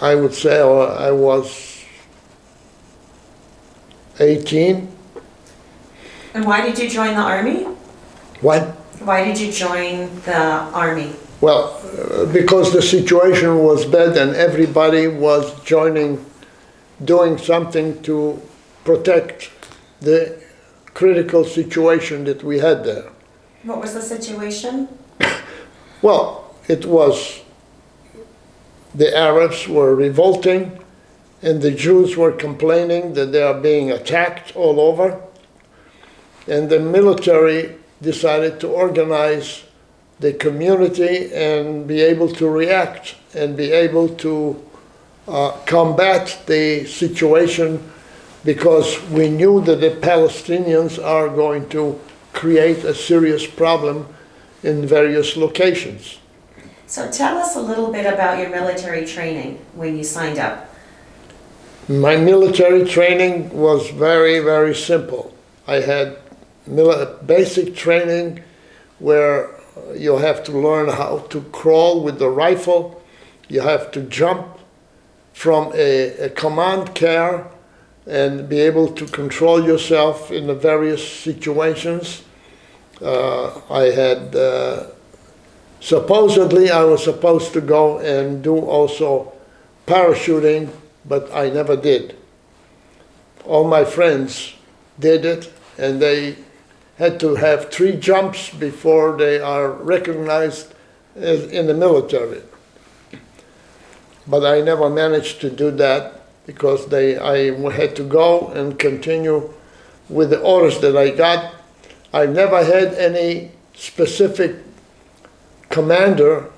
I would say I was 18. And why did you join the Army? What? Why did you join the Army? Well, because the situation was bad and everybody was doing something to protect the critical situation that we had there. What was the situation? Well, it was the Arabs were revolting and the Jews were complaining that they are being attacked all over. And the military decided to organize the community and be able to react and be able to combat the situation, because we knew that the Palestinians are going to create a serious problem in various locations. So tell us a little bit about your military training when you signed up. My military training was very, very simple. I had basic training where you have to learn how to crawl with the rifle. You have to jump from a command car and be able to control yourself in the various situations. Supposedly I was supposed to go and do also parachuting, but I never did. All my friends did it, and they had to have 3 jumps before they are recognized in the military. But I never managed to do that because I had to go and continue with the orders that I got. I never had any specific commander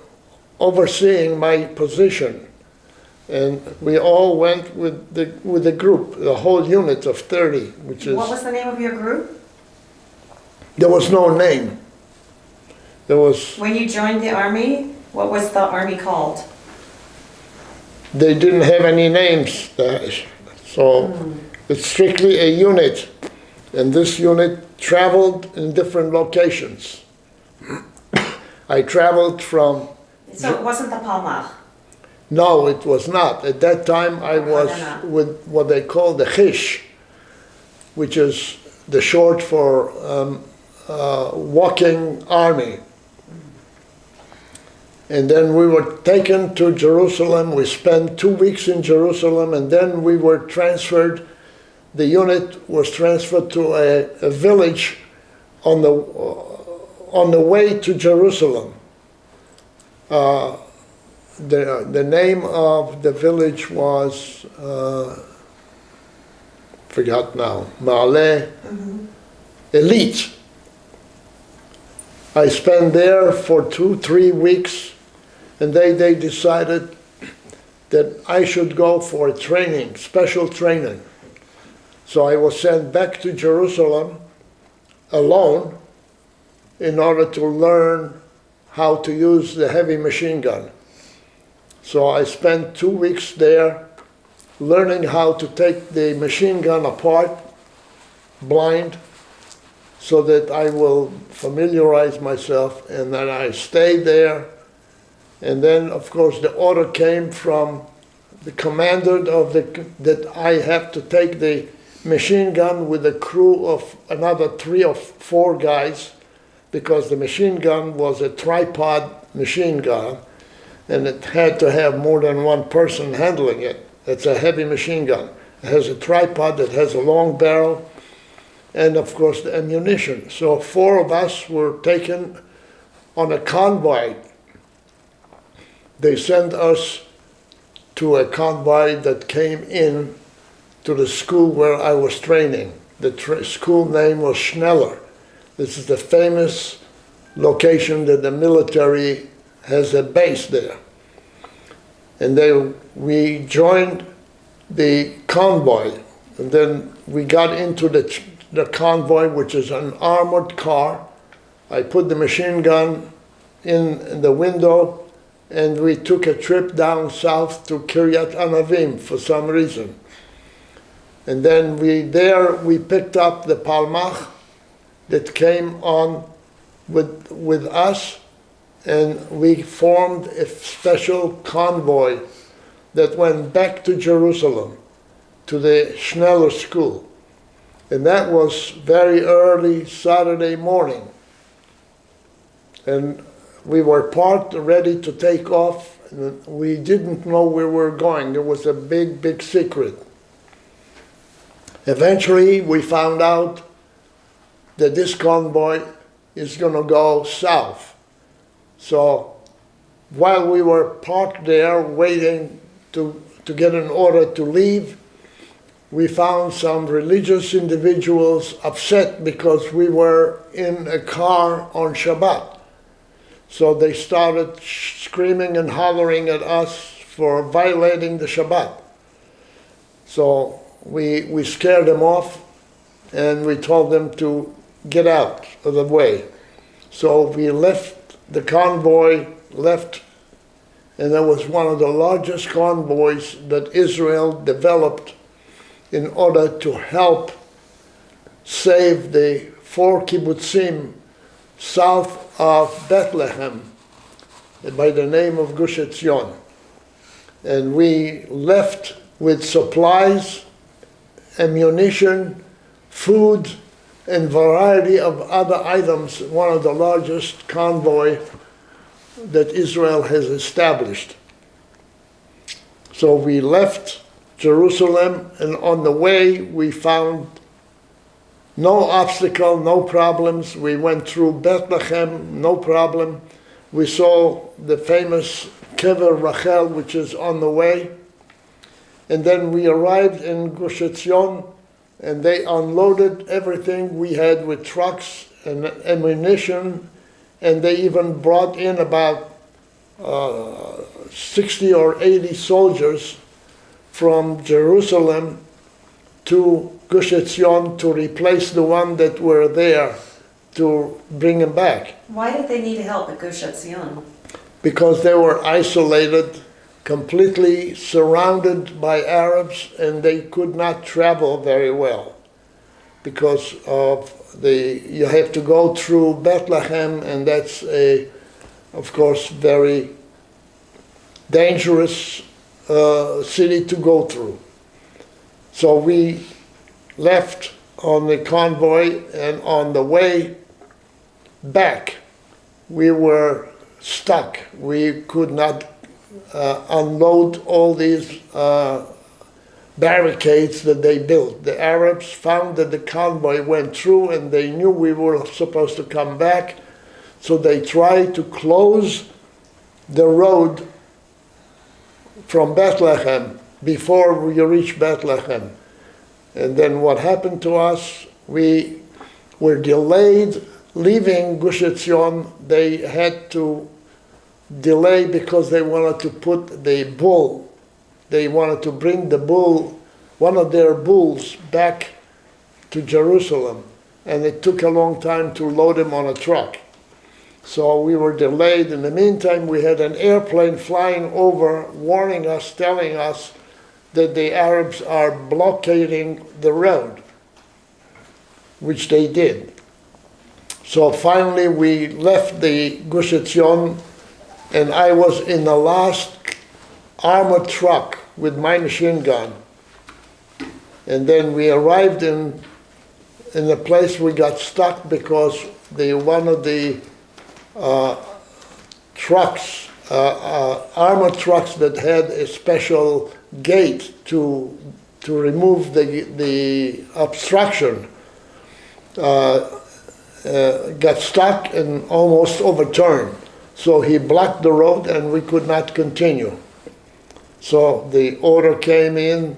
overseeing my position. And we all went with the group, the whole unit of 30, which is... What was the name of your group? There was no name. There was... When you joined the Army, what was the Army called? They didn't have any names. So it's strictly a unit. And this unit traveled in different locations. I traveled from... So it wasn't the Palmach? No, it was not. At that time I was with what they call the Chish, which is the short for walking army. And then we were taken to Jerusalem. We spent 2 weeks in Jerusalem, and then we were transferred. The unit was transferred to a village on the way to Jerusalem. The name of the village was, forgot now, Ma'ale Elite. I spent there for 2-3 weeks, and they decided that I should go for training, special training. So I was sent back to Jerusalem alone in order to learn how to use the heavy machine gun. So I spent 2 weeks there learning how to take the machine gun apart, blind, so that I will familiarize myself, and then I stayed there. And then, of course, the order came from the commander that I have to take the machine gun with a crew of another 3 or 4 guys, because the machine gun was a tripod machine gun, and it had to have more than one person handling it. It's a heavy machine gun. It has a tripod that has a long barrel, and of course the ammunition. So 4 of us were taken on a convoy. They sent us to a convoy that came in to the school where I was training. The school name was Schneller. This is the famous location that the military has a base there. And we joined the convoy, and then we got into the convoy, which is an armored car. I put the machine gun in the window, and we took a trip down south to Kiryat Anavim for some reason. And then we picked up the Palmach that came on with us, and we formed a special convoy that went back to Jerusalem, to the Schneller school. And that was very early Saturday morning. And we were parked, ready to take off, and we didn't know where we were going. It was a big, big secret. Eventually, we found out that this convoy is going to go south. So while we were parked there waiting to get an order to leave, we found some religious individuals upset because we were in a car on Shabbat. So they started screaming and hollering at us for violating the Shabbat. So we scared them off, and we told them to get out of the way. So we left, the convoy left, and that was one of the largest convoys that Israel developed in order to help save the 4 kibbutzim south of Bethlehem by the name of Gush Etzion. And we left with supplies, ammunition, food, and variety of other items, one of the largest convoy that Israel has established. So we left Jerusalem, and on the way we found no obstacle, no problems. We went through Bethlehem, no problem. We saw the famous Kever Rachel, which is on the way. And then we arrived in Gush Etzion, and they unloaded everything we had with trucks and ammunition, and they even brought in about 60 or 80 soldiers from Jerusalem to Gush Etzion to replace the one that were there, to bring them back. Why did they need help at Gush Etzion? Because they were isolated, completely surrounded by Arabs, and they could not travel very well because of you have to go through Bethlehem, and that's of course, very dangerous city to go through. So we left on the convoy, and on the way back, we were stuck. We could not unload all these barricades that they built. The Arabs found that the convoy went through, and they knew we were supposed to come back, so they tried to close the road from Bethlehem before we reached Bethlehem. And then what happened to us, we were delayed leaving Gush Etzion. They had to delay because they wanted to put the bull, they wanted to bring the bull, one of their bulls, back to Jerusalem. And it took a long time to load him on a truck. So we were delayed. In the meantime, we had an airplane flying over, warning us, telling us that the Arabs are blockading the road, which they did. So finally we left the Gush Etzion, and I was in the last armored truck with my machine gun. And then we arrived in the place we got stuck because one of the trucks, armored trucks that had a special gate to remove the obstruction, got stuck and almost overturned. So he blocked the road and we could not continue. So the order came in,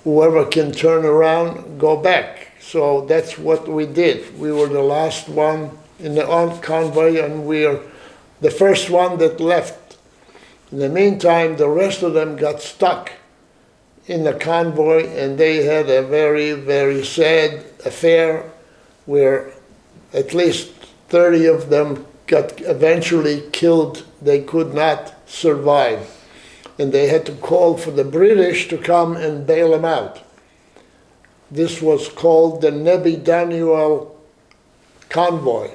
whoever can turn around, go back. So that's what we did. We were the last one in the convoy, and we're the first one that left. In the meantime, the rest of them got stuck in the convoy, and they had a very, very sad affair where at least 30 of them got eventually killed. They could not survive. And they had to call for the British to come and bail them out. This was called the Nebi Daniel convoy.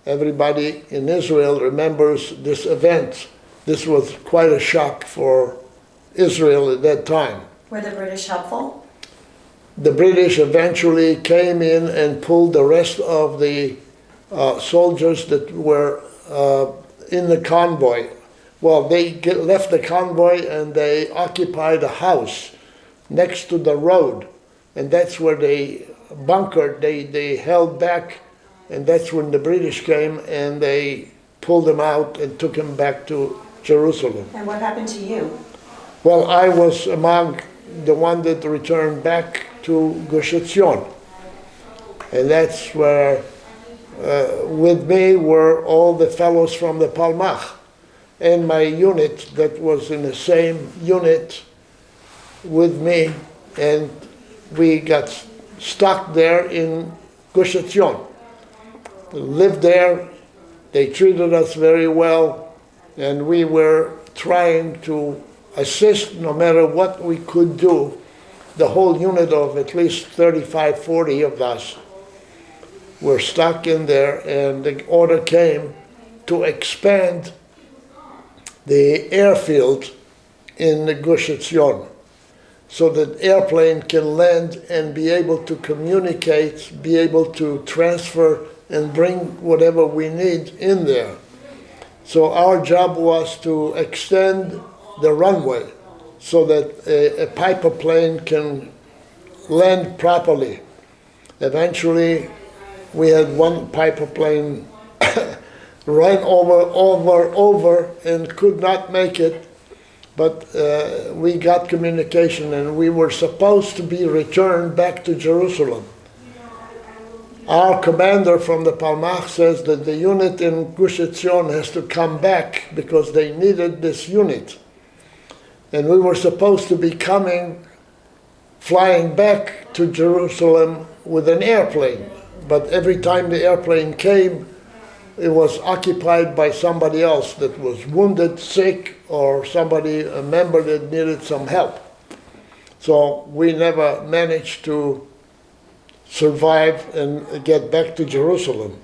Everybody in Israel remembers this event. This was quite a shock for Israel at that time. Were the British helpful? The British eventually came in and pulled the rest of the soldiers that were in the convoy. Well, they left the convoy and they occupied a house next to the road. And that's where they bunkered, they held back, and that's when the British came and they pulled them out and took them back to Jerusalem. And what happened to you? Well, I was among the one that returned back to Gush Etzion. And that's where, with me were all the fellows from the Palmach and my unit that was in the same unit with me, and we got stuck there in Gush Etzion. Lived there, they treated us very well, and we were trying to assist no matter what we could do. The whole unit of at least 35, 40 of us were stuck in there, and the order came to expand the airfield in the Gush Etzion, so that airplane can land and be able to communicate, be able to transfer and bring whatever we need in there. So our job was to extend the runway so that a Piper plane can land properly. Eventually, we had one Piper plane ran over and could not make it, but we got communication and we were supposed to be returned back to Jerusalem. Our commander from the Palmach says that the unit in Gush Etzion has to come back because they needed this unit. And we were supposed to be flying back to Jerusalem with an airplane. But every time the airplane came, it was occupied by somebody else that was wounded, sick, or a member that needed some help. So we never managed to survive and get back to Jerusalem.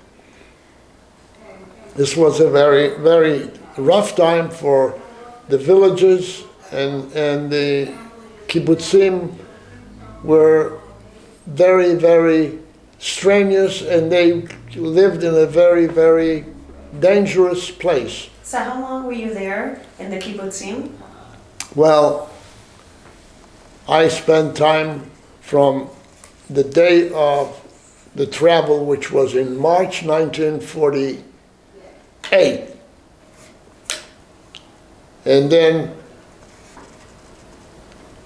This was a very, very rough time for the villages, and the kibbutzim were very, very strenuous, and they lived in a very, very dangerous place. So how long were you there in the kibbutzim? Well, I spent time from the day of the travel, which was in March 1948. And then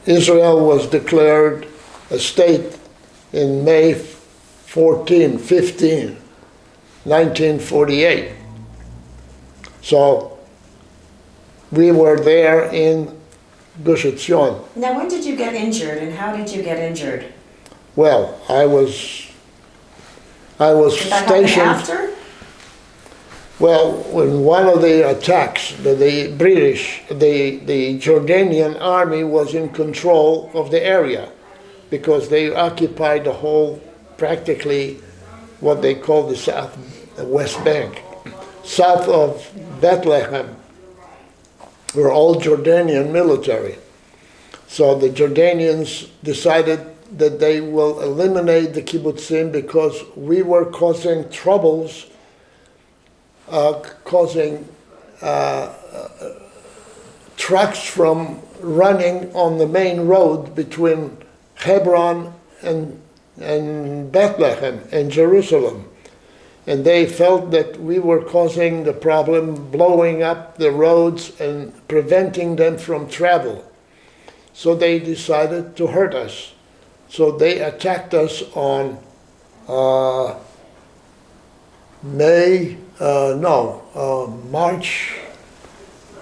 Israel was declared a state in May 15, 1948. So we were there in Gush Etzion. Now, when did you get injured, and how did you get injured? Well, I was Did that happen stationed. after? Well, when one of the attacks, the British, the Jordanian army was in control of the area because they occupied the whole, practically what they call the West Bank. South of Bethlehem were all Jordanian military. So the Jordanians decided that they will eliminate the kibbutzim because we were causing troubles, causing trucks from running on the main road between Hebron and Bethlehem and Jerusalem. And they felt that we were causing the problem, blowing up the roads and preventing them from travel. So they decided to hurt us. So they attacked us on March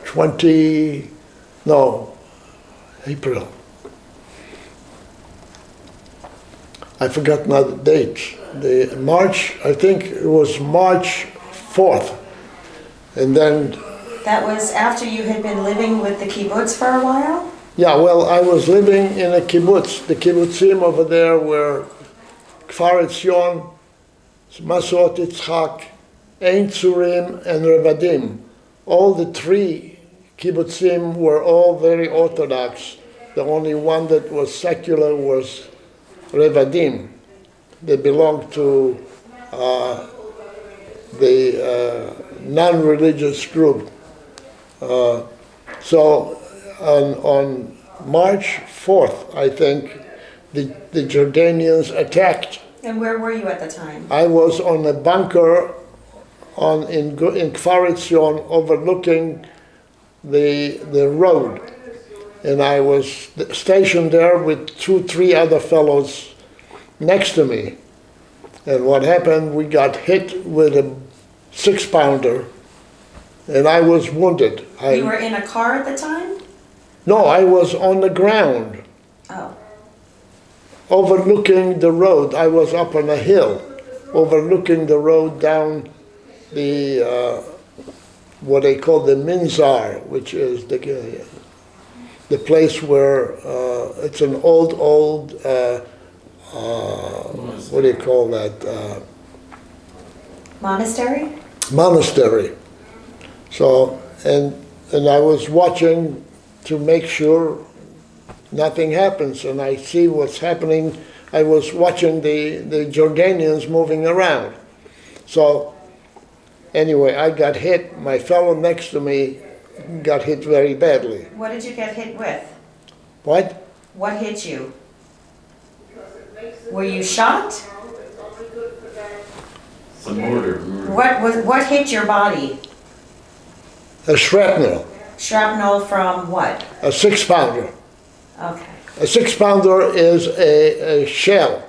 20, April. I forgot now the date. I think it was March 4th. And then... That was after you had been living with the kibbutz for a while? Yeah, well, I was living in a kibbutz. The kibbutzim over there were Kfar Etzion, Masot Yitzchak, Ein Tzurim, and Revadim. All the three kibbutzim were all very Orthodox. The only one that was secular was Revadim. They belonged to the non-religious group. So on March 4th, I think, the Jordanians attacked. And where were you at the time? I was on a bunker in Kfar Etzion overlooking the road. And I was stationed there with 3 other fellows next to me. And what happened, we got hit with a 6-pounder, and I was wounded. You were in a car at the time? No, I was on the ground. Oh. Overlooking the road. I was up on a hill, overlooking the road down the, what they call the Minzar, which is the place where it's an old, what do you call that? Monastery? Monastery. So, and I was watching to make sure nothing happens, and I see what's happening. I was watching the Jordanians moving around. So, anyway, I got hit. My fellow next to me got hit very badly. What did you get hit with? What? What hit you? Were you shot? Some mortar. What hit your body? A shrapnel. Shrapnel from what? A 6-pounder. Okay. A 6-pounder is a shell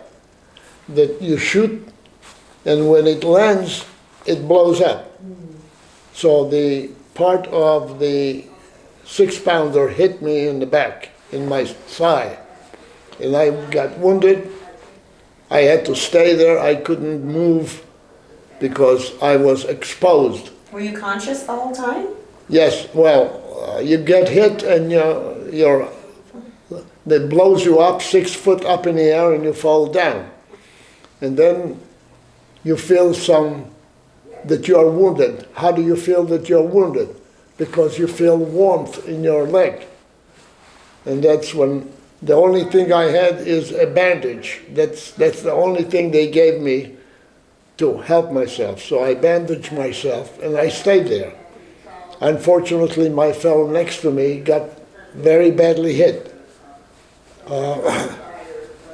that you shoot, and when it lands, it blows up. So the part of the 6-pounder hit me in the back, in my thigh, and I got wounded. I had to stay there. I couldn't move because I was exposed. Were you conscious the whole time? Yes, well, you get hit and that blows you up 6 foot up in the air and you fall down. And then you feel that you are wounded. How do you feel that you're wounded? Because you feel warmth in your leg. And that's when the only thing I had is a bandage. That's the only thing they gave me to help myself. So I bandaged myself and I stayed there. Unfortunately, my fellow next to me got very badly hit.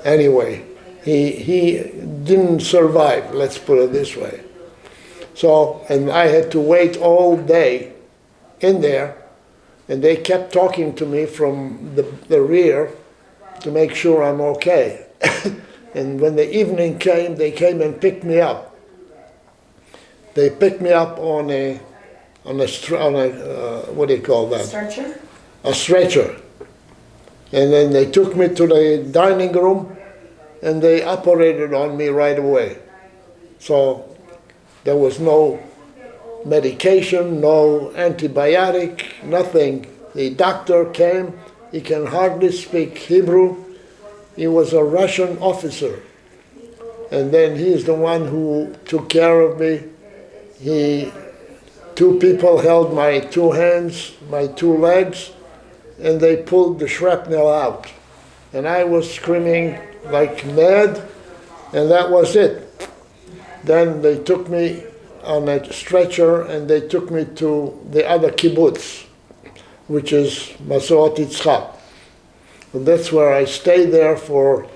Anyway, he didn't survive, let's put it this way. So, and I had to wait all day in there, and they kept talking to me from the rear to make sure I'm okay. And when the evening came, they came and picked me up. They picked me up on a what do you call that? Stretcher? A stretcher. And then they took me to the dining room and they operated on me right away. So there was no medication, no antibiotic, nothing. The doctor came, he can hardly speak Hebrew. He was a Russian officer. And then he's the one who took care of me. 2 people held my 2 hands, my 2 legs, and they pulled the shrapnel out. And I was screaming like mad, and that was it. Then they took me on a stretcher and they took me to the other kibbutz, which is Masot Yitzchak. And that's where I stayed there for,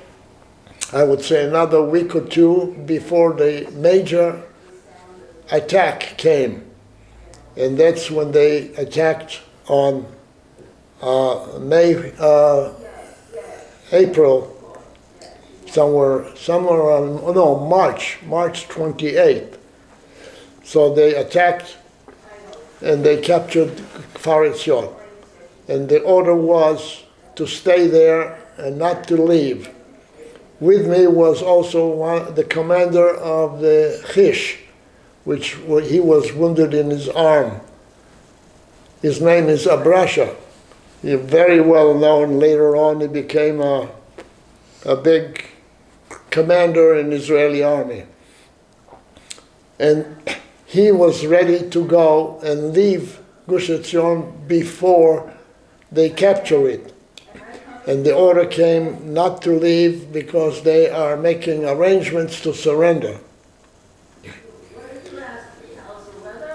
I would say, another week or 2 before the major attack came. And that's when they attacked on April, somewhere on, no, March 28th. So they attacked and they captured Kfar Etzion. And the order was to stay there and not to leave. With me was also the commander of the Chish, which he was wounded in his arm. His name is Abrasha. He's very well known. Later on, he became a big commander in the Israeli army. And he was ready to go and leave Gush Etzion before they capture it. And the order came not to leave because they are making arrangements to surrender.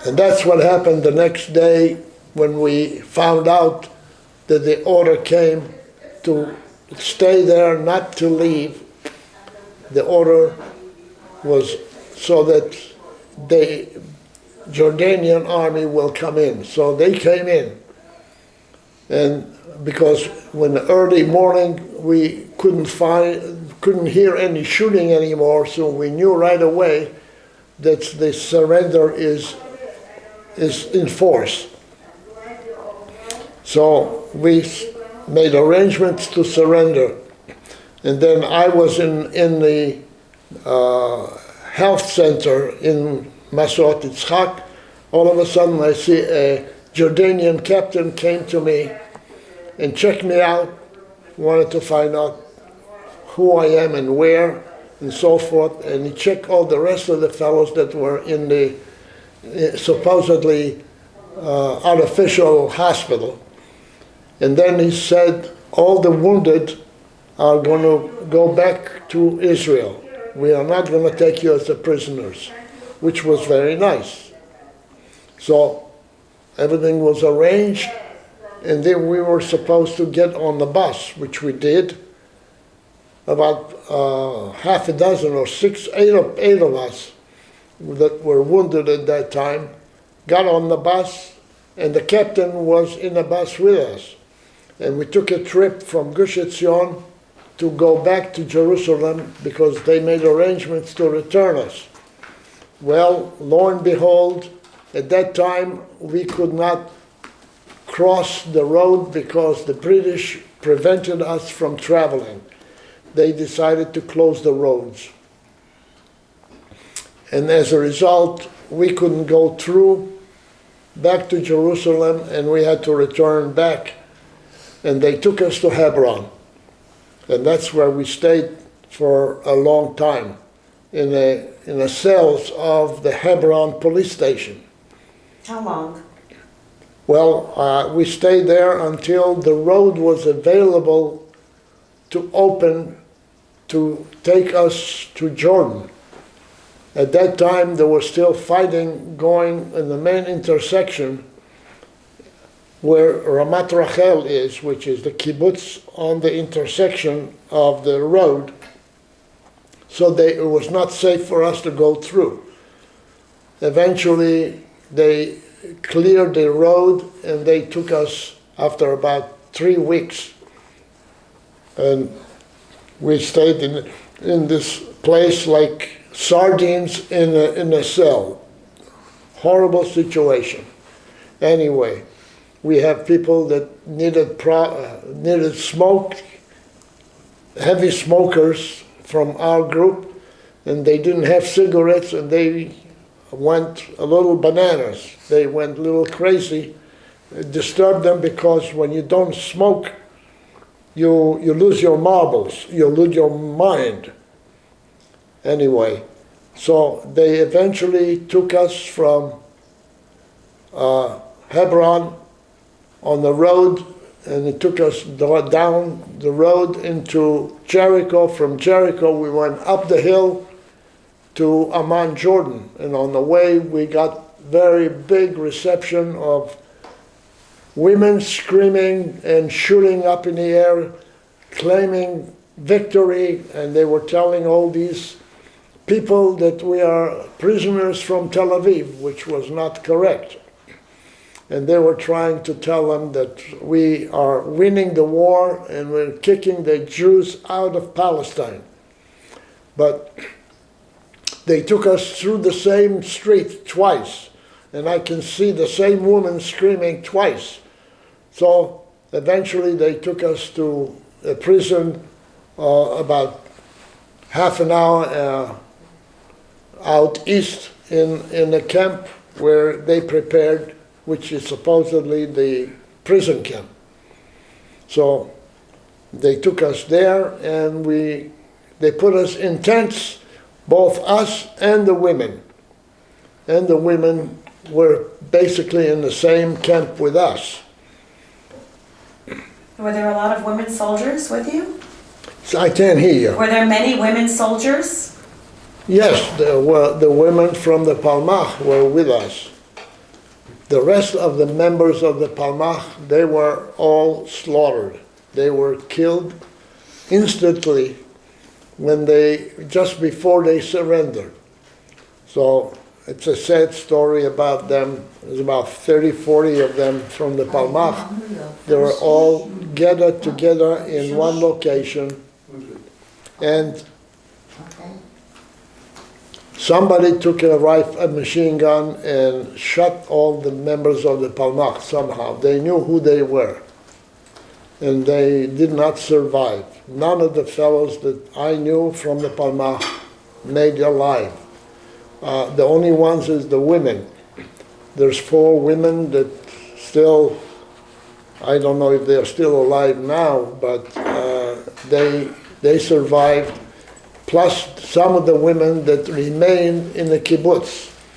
And that's what happened the next day when we found out that the order came to stay there, not to leave. The order was so that the Jordanian army will come in. So they came in. And because when early morning we couldn't hear any shooting anymore, so we knew right away that the surrender is in force. So we made arrangements to surrender. And then I was in the health center in Masot Yitzchak. All of a sudden I see a Jordanian captain came to me and checked me out, wanted to find out who I am and where and so forth. And he checked all the rest of the fellows that were in the supposedly artificial hospital. And then he said, all the wounded are going to go back to Israel. We are not going to take you as the prisoners, which was very nice. So everything was arranged, and then we were supposed to get on the bus, which we did. About half a dozen or eight of us that were wounded at that time got on the bus, and the captain was in the bus with us. And we took a trip from Gush Etzion to go back to Jerusalem because they made arrangements to return us. Well, lo and behold, at that time we could not cross the road because the British prevented us from traveling. They decided to close the roads. And as a result, we couldn't go through back to Jerusalem, and we had to return back. And they took us to Hebron. And that's where we stayed for a long time, in the cells of the Hebron police station. How long? Well, we stayed there until the road was available to open to take us to Jordan. At that time, there was still fighting going in the main intersection where Ramat Rachel is, which is the kibbutz on the intersection of the road. So it was not safe for us to go through. Eventually, they cleared the road, and they took us after about 3 weeks. And we stayed in this place like sardines in a cell. Horrible situation. Anyway, we have people that needed smoke, heavy smokers from our group, and they didn't have cigarettes, and they went a little bananas. They went a little crazy. It disturbed them because when you don't smoke, you lose your marbles, you lose your mind. Anyway, so they eventually took us from Hebron on the road, and it took us down the road into Jericho. From Jericho, we went up the hill to Amman, Jordan. And on the way, we got very big reception of women screaming and shooting up in the air, claiming victory, and they were telling all these people that we are prisoners from Tel Aviv, which was not correct. And they were trying to tell them that we are winning the war and we're kicking the Jews out of Palestine. But they took us through the same street twice, and I can see the same woman screaming twice. So eventually they took us to a prison about half an hour out east in a camp where they prepared, which is supposedly the prison camp. So they took us there, and they put us in tents, both us and the women. And the women were basically in the same camp with us. Were there a lot of women soldiers with you? So I can't hear you. Were there many women soldiers? Yes, there were the women from the Palmach were with us. The rest of the members of the Palmach, they were all slaughtered. They were killed instantly just before they surrendered. So it's a sad story about them. There's about 30, 40 of them from the Palmach. They were all gathered together in one location, and somebody took a machine gun and shot all the members of the Palmach somehow. They knew who they were, and they did not survive. None of the fellows that I knew from the Palmach made it alive. The only ones is the women. There's 4 women that still, I don't know if they're still alive now, but they survived, plus some of the women that remained in the kibbutz.